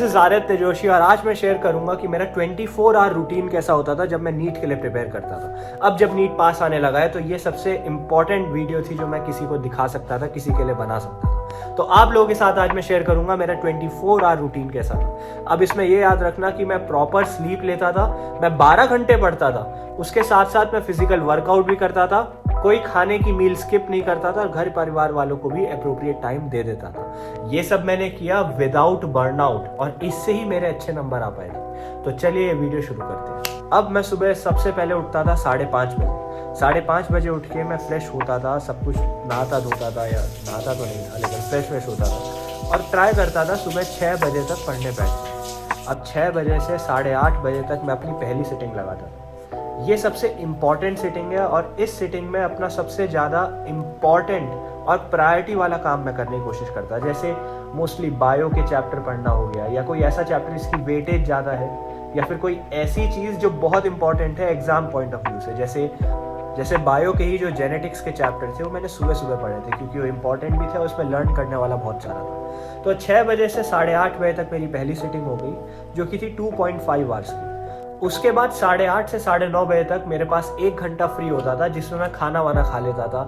ज़ारिद तेजोशी और आज मैं शेयर करूंगा कि मेरा 24 आवर रूटीन कैसा होता था जब मैं नीट के लिए प्रिपेयर करता था। अब जब नीट पास आने लगा है तो ये सबसे इम्पॉर्टेंट वीडियो थी जो मैं किसी को दिखा सकता था, किसी के लिए बना सकता था। तो आप लोगों के साथ आज मैं शेयर करूंगा मेरा 24 आवर रूटीन कैसा था। अब इसमें ये याद रखना कि मैं प्रॉपर स्लीप लेता था, मैं 12 घंटे पढ़ता था, उसके साथ साथ मैं फिजिकल वर्कआउट भी करता था, कोई खाने की मील स्किप नहीं करता था और घर परिवार वालों को भी अप्रोप्रिएट टाइम दे देता था। ये सब मैंने किया विदाउट बर्नआउट और इससे ही मेरे अच्छे नंबर आ पाए थे। तो चलिए ये वीडियो शुरू करते हैं। अब मैं सुबह सबसे पहले उठता था 5:30 बजे। 5:30 बजे उठ के मैं फ्रेश होता था, सब कुछ नहाता धोता था, या नहाता तो नहीं था लेकिन फ्रेश होता था और ट्राई करता था सुबह 6 बजे तक पढ़ने बैठ। अब 6 बजे से 8:30 बजे तक मैं अपनी पहली सिटिंग लगाता था। ये सबसे इम्पॉर्टेंट सिटिंग है और इस सिटिंग में अपना सबसे ज़्यादा इम्पॉर्टेंट और प्रायोरिटी वाला काम मैं करने की कोशिश करता। जैसे मोस्टली बायो के चैप्टर पढ़ना हो गया, या कोई ऐसा चैप्टर जिसकी वेटेज ज़्यादा है, या फिर कोई ऐसी चीज़ जो बहुत इंपॉर्टेंट है एग्जाम पॉइंट ऑफ व्यू से। जैसे बायो के ही जो जेनेटिक्स के चैप्टर थे वो मैंने सुबह सुबह पढ़े थे क्योंकि वो इम्पॉर्टेंट भी थे, उसमें लर्न करने वाला बहुत सारा था। तो 6 बजे से 8:30 बजे तक मेरी पहली सिटिंग हो गई जो कि थी 2.5 आवर्स की। उसके बाद 8:30 से 9:30 बजे तक मेरे पास 1 घंटा फ्री होता था जिसमें मैं खाना वाना खा लेता था,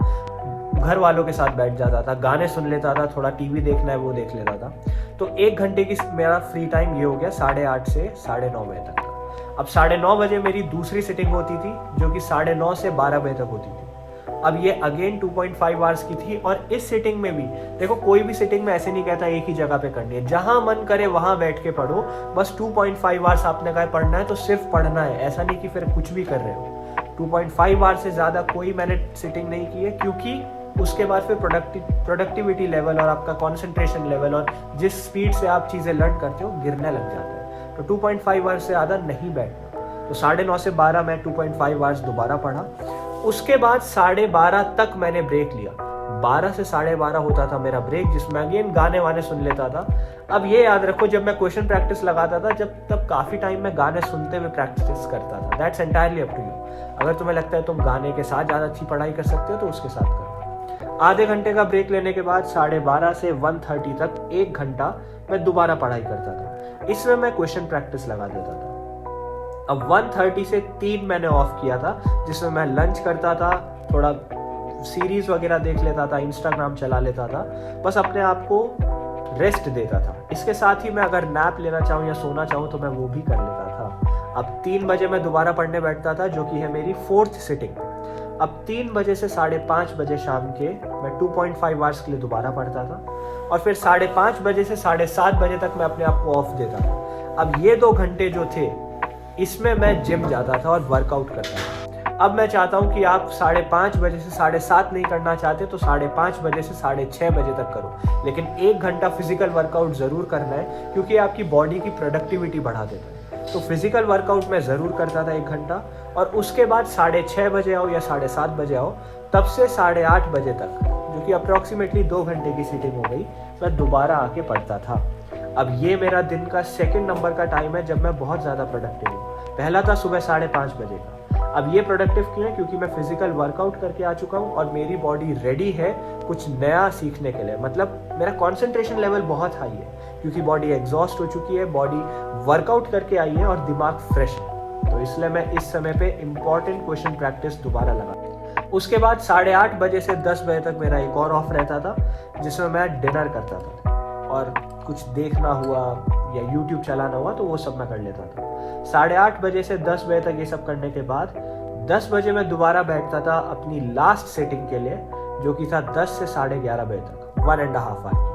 घर वालों के साथ बैठ जाता था, गाने सुन लेता था, थोड़ा टीवी देखना है वो देख लेता था। तो 1 घंटे की मेरा फ्री टाइम ये हो गया 8:30 से 9:30 बजे तक का। अब 9:30 बजे मेरी दूसरी सिटिंग होती थी जो कि 9:30 से 12 बजे तक होती थी। अब ये अगेन 2.5 आवर्स की थी और इस सिटिंग में भी देखो, कोई भी सिटिंग में ऐसे नहीं कहता एक ही जगह पे करनी है, जहां मन करे वहां बैठ के पढ़ो। बस 2.5 आवर्स आपने कहा पढ़ना है तो सिर्फ पढ़ना है, ऐसा नहीं कि फिर कुछ भी कर रहे हो। 2.5 आवर्स से ज्यादा कोई मैंने सिटिंग नहीं की है क्योंकि उसके बाद फिर प्रोडक्टिविटी लेवल और आपका कॉन्सेंट्रेशन लेवल और जिस स्पीड से आप चीजें लर्न करते हो गिरने लग जाता है। तो 2.5 आवर्स से ज्यादा नहीं बैठना। तो 9:30 से 12 मैं 2.5 आवर्स दोबारा पढ़ा। उसके बाद 12:30 तक मैंने ब्रेक लिया। 12 से 12:30 होता था मेरा ब्रेक जिसमें अगेन गाने वाने सुन लेता था। अब ये याद रखो, जब मैं क्वेश्चन प्रैक्टिस लगाता था तब काफी टाइम में गाने सुनते हुए प्रैक्टिस करता था। That's entirely up to you. अगर तुम्हें लगता है तुम गाने के साथ ज्यादा अच्छी पढ़ाई कर सकते हो तो उसके साथ करो। आधे घंटे का ब्रेक लेने के बाद 12:30 से 1:30 तक 1 घंटा मैं दोबारा पढ़ाई करता था। इसमें मैं क्वेश्चन प्रैक्टिस लगा देता था। अब 1:30 से 3 मैंने ऑफ किया था जिसमें मैं लंच करता था, थोड़ा सीरीज वगैरह देख लेता था, इंस्टाग्राम चला लेता था, बस अपने आप को रेस्ट देता था। इसके साथ ही मैं अगर नैप लेना चाहूँ या सोना चाहूँ तो मैं वो भी कर लेता था। अब 3 बजे मैं दोबारा पढ़ने बैठता था जो कि है मेरी 4th सिटिंग। अब 3 बजे से 5:30 बजे शाम के मैं 2.5 आवर्स के लिए दोबारा पढ़ता था और फिर 5:30 बजे से 7:30 बजे तक मैं अपने आप को ऑफ देता था। अब ये 2 घंटे जो थे इसमें मैं जिम जाता था और वर्कआउट करता था। अब मैं चाहता हूं कि आप 5:30 बजे से 7:30 नहीं करना चाहते तो 5:30 बजे से 6:30 बजे तक करो, लेकिन 1 घंटा फिजिकल वर्कआउट जरूर करना है क्योंकि आपकी बॉडी की प्रोडक्टिविटी बढ़ा देता है। तो फिजिकल वर्कआउट मैं जरूर करता था 1 घंटा और उसके बाद 6:30 बजे आओ या 7:30 बजे आओ, तब से 8:30 बजे तक जो कि अप्रोक्सीमेटली 2 घंटे की सीटिंग हो गई, मैं दोबारा आके पढ़ता था। अब ये मेरा दिन का 2nd नंबर का टाइम है जब मैं बहुत ज़्यादा प्रोडक्टिव हूँ। पहला था सुबह 5:30 बजे का। अब ये प्रोडक्टिव क्यों है? क्योंकि मैं फिजिकल वर्कआउट करके आ चुका हूँ और मेरी बॉडी रेडी है कुछ नया सीखने के लिए। मतलब मेरा कंसंट्रेशन लेवल बहुत हाई है क्योंकि बॉडी एग्जॉस्ट हो चुकी है, बॉडी वर्कआउट करके आई है और दिमाग फ्रेश है। तो इसलिए मैं इस समय पे इंपॉर्टेंट क्वेश्चन प्रैक्टिस दोबारा लगा। उसके बाद 8:30 बजे से 10 बजे तक मेरा एक और ऑफ रहता था जिसमें मैं डिनर करता था और कुछ देखना हुआ या YouTube चलाना हुआ तो वो सब मैं कर लेता था। 8:30 बजे से 10 बजे तक ये सब करने के बाद 10 बजे मैं दोबारा बैठता था अपनी लास्ट सेटिंग के लिए जो कि था 10 से 11:30 बजे तक, 1.5 आवर की।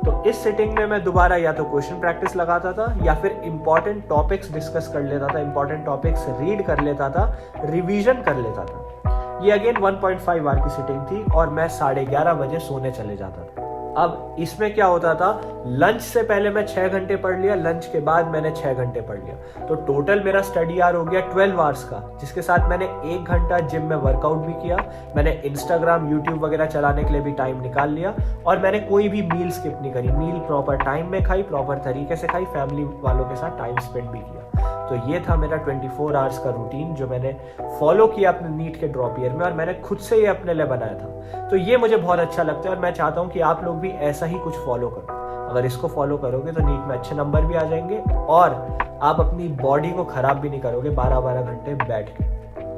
तो इस सेटिंग में मैं दोबारा या तो क्वेश्चन प्रैक्टिस लगाता था या फिर इंपॉर्टेंट टॉपिक्स डिस्कस कर लेता था, इंपॉर्टेंट टॉपिक्स रीड कर लेता था, रिवीजन कर लेता था। ये अगेन 1.5 आवर की सिटिंग थी और मैं 11:30 बजे सोने चले जाता था। अब इसमें क्या होता था, लंच से पहले मैं 6 घंटे पढ़ लिया, लंच के बाद मैंने 6 घंटे पढ़ लिया, तो टोटल मेरा स्टडी आवर हो गया 12 आवर्स का, जिसके साथ मैंने 1 घंटा जिम में वर्कआउट भी किया, मैंने इंस्टाग्राम यूट्यूब वगैरह चलाने के लिए भी टाइम निकाल लिया और मैंने कोई भी मील स्किप नहीं करी। मील प्रॉपर टाइम में खाई, प्रॉपर तरीके से खाई, फैमिली वालों के साथ टाइम स्पेंड भी किया। तो ये था मेरा 24 आवर्स का रूटीन जो मैंने फॉलो किया अपने नीट के ड्रॉप ईयर में और मैंने खुद से ये अपने लिए बनाया था। तो ये मुझे बहुत अच्छा लगता है और मैं चाहता हूँ कि आप लोग भी ऐसा ही कुछ फॉलो करो। अगर इसको फॉलो करोगे तो नीट में अच्छे नंबर भी आ जाएंगे और आप अपनी बॉडी को खराब भी नहीं करोगे 12-12 घंटे बैठ के।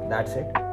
That's it.